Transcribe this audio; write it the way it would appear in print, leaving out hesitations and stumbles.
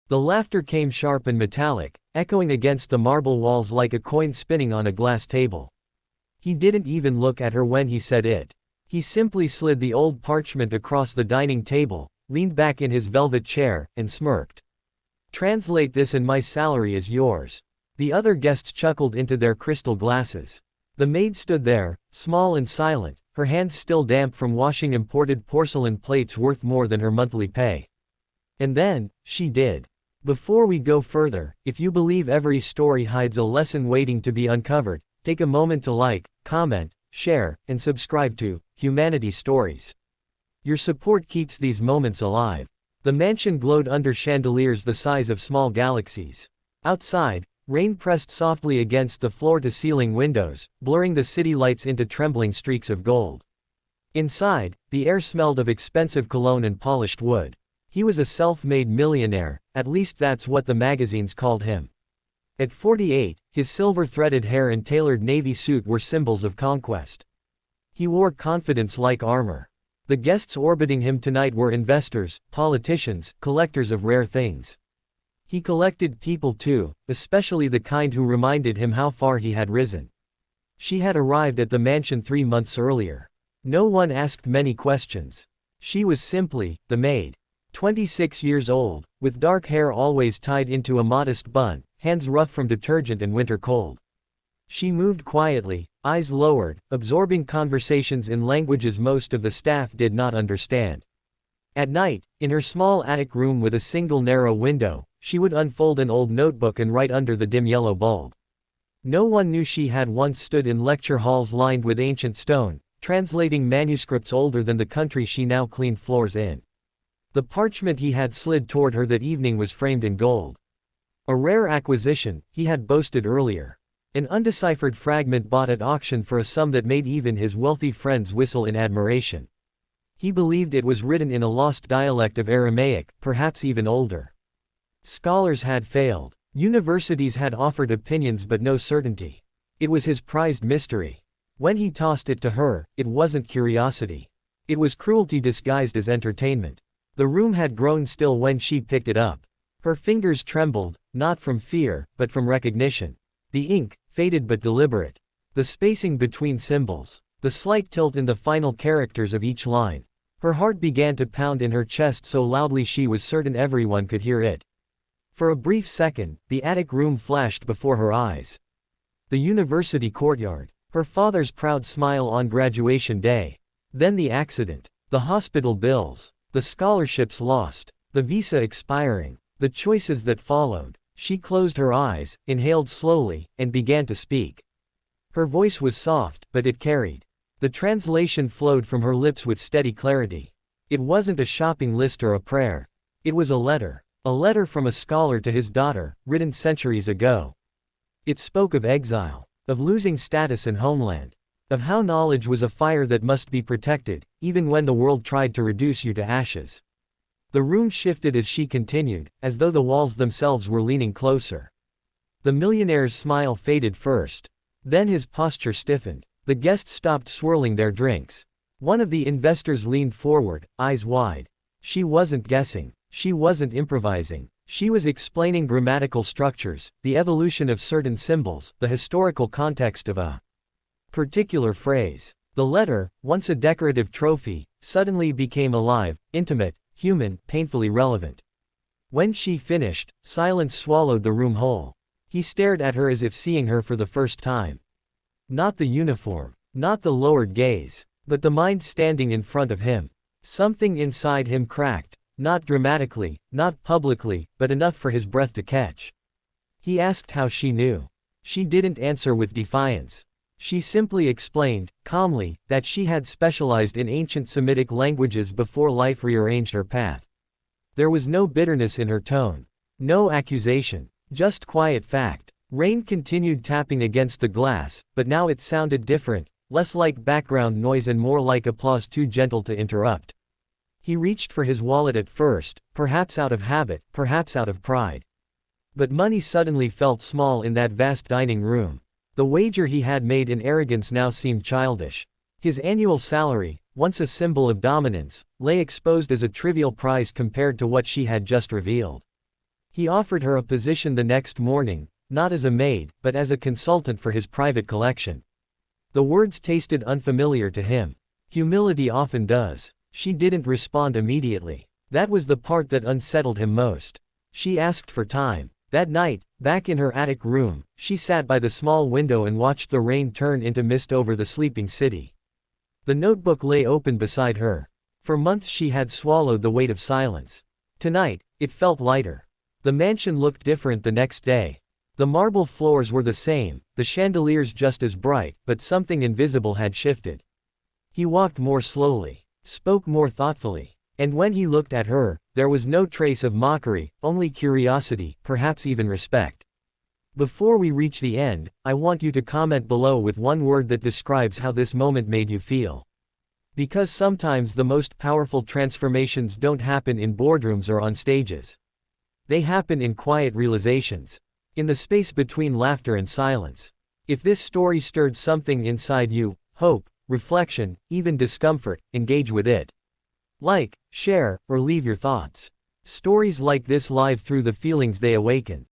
The laughter came sharp and metallic, echoing against the marble walls like a coin spinning on a glass table. He didn't even look at her when he said it. He simply slid the old parchment across the dining table, leaned back in his velvet chair, and smirked. "Translate this and my salary is yours." The other guests chuckled into their crystal glasses. The maid stood there, small and silent, her hands still damp from washing imported porcelain plates worth more than her monthly pay. And then, she did. "Before we go further, if you believe every story hides a lesson waiting to be uncovered, take a moment to like, comment, share, and subscribe to Humanity Stories. Your support keeps these moments alive." The mansion glowed under chandeliers the size of small galaxies. Outside, rain pressed softly against the floor-to-ceiling windows, blurring the city lights into trembling streaks of gold. Inside, the air smelled of expensive cologne and polished wood. He was a self-made millionaire, at least that's what the magazines called him. At 48, his silver-threaded hair and tailored navy suit were symbols of conquest. He wore confidence like armor. The guests orbiting him tonight were investors, politicians, collectors of rare things. He collected people too, especially the kind who reminded him how far he had risen. She had arrived at the mansion 3 months earlier. No one asked many questions. She was simply the maid. 26 years old, with dark hair always tied into a modest bun, hands rough from detergent and winter cold. She moved quietly, eyes lowered, absorbing conversations in languages most of the staff did not understand. At night, in her small attic room with a single narrow window, she would unfold an old notebook and write under the dim yellow bulb. No one knew she had once stood in lecture halls lined with ancient stone, translating manuscripts older than the country she now cleaned floors in. The parchment he had slid toward her that evening was framed in gold. A rare acquisition, he had boasted earlier. An undeciphered fragment bought at auction for a sum that made even his wealthy friends whistle in admiration. He believed it was written in a lost dialect of Aramaic, perhaps even older. Scholars had failed. Universities had offered opinions but no certainty. It was his prized mystery. When he tossed it to her, it wasn't curiosity. It was cruelty disguised as entertainment. The room had grown still when she picked it up. Her fingers trembled, not from fear, but from recognition. The ink, faded but deliberate. The spacing between symbols. The slight tilt in the final characters of each line. Her heart began to pound in her chest so loudly she was certain everyone could hear it. For a brief second, the attic room flashed before her eyes. The university courtyard. Her father's proud smile on graduation day. Then the accident. The hospital bills. The scholarships lost. The visa expiring. The choices that followed. She closed her eyes, inhaled slowly, and began to speak. Her voice was soft, but it carried. The translation flowed from her lips with steady clarity. It wasn't a shopping list or a prayer. It was a letter. A letter from a scholar to his daughter, written centuries ago. It spoke of exile, of losing status and homeland, of how knowledge was a fire that must be protected, even when the world tried to reduce you to ashes. The room shifted as she continued, as though the walls themselves were leaning closer. The millionaire's smile faded first. Then his posture stiffened. The guests stopped swirling their drinks. One of the investors leaned forward, eyes wide. She wasn't guessing. She wasn't improvising. She was explaining grammatical structures, the evolution of certain symbols, the historical context of a particular phrase. The letter, once a decorative trophy, suddenly became alive, intimate, human, painfully relevant. When she finished, silence swallowed the room whole. He stared at her as if seeing her for the first time. Not the uniform, not the lowered gaze, but the mind standing in front of him. Something inside him cracked, not dramatically, not publicly, but enough for his breath to catch. He asked how she knew. She didn't answer with defiance. She simply explained, calmly, that she had specialized in ancient Semitic languages before life rearranged her path. There was no bitterness in her tone. No accusation. Just quiet fact. Rain continued tapping against the glass, but now it sounded different, less like background noise and more like applause too gentle to interrupt. He reached for his wallet at first, perhaps out of habit, perhaps out of pride. But money suddenly felt small in that vast dining room. The wager he had made in arrogance now seemed childish. His annual salary, once a symbol of dominance, lay exposed as a trivial prize compared to what she had just revealed. He offered her a position the next morning, not as a maid, but as a consultant for his private collection. The words tasted unfamiliar to him. Humility often does. She didn't respond immediately. That was the part that unsettled him most. She asked for time. That night, back in her attic room, she sat by the small window and watched the rain turn into mist over the sleeping city. The notebook lay open beside her. For months she had swallowed the weight of silence. Tonight, it felt lighter. The mansion looked different the next day. The marble floors were the same, the chandeliers just as bright, but something invisible had shifted. He walked more slowly, spoke more thoughtfully, and when he looked at her, there was no trace of mockery, only curiosity, perhaps even respect. Before we reach the end, I want you to comment below with one word that describes how this moment made you feel. Because sometimes the most powerful transformations don't happen in boardrooms or on stages. They happen in quiet realizations. In the space between laughter and silence. If this story stirred something inside you, hope, reflection, even discomfort, engage with it. Like, share, or leave your thoughts. Stories like this live through the feelings they awaken.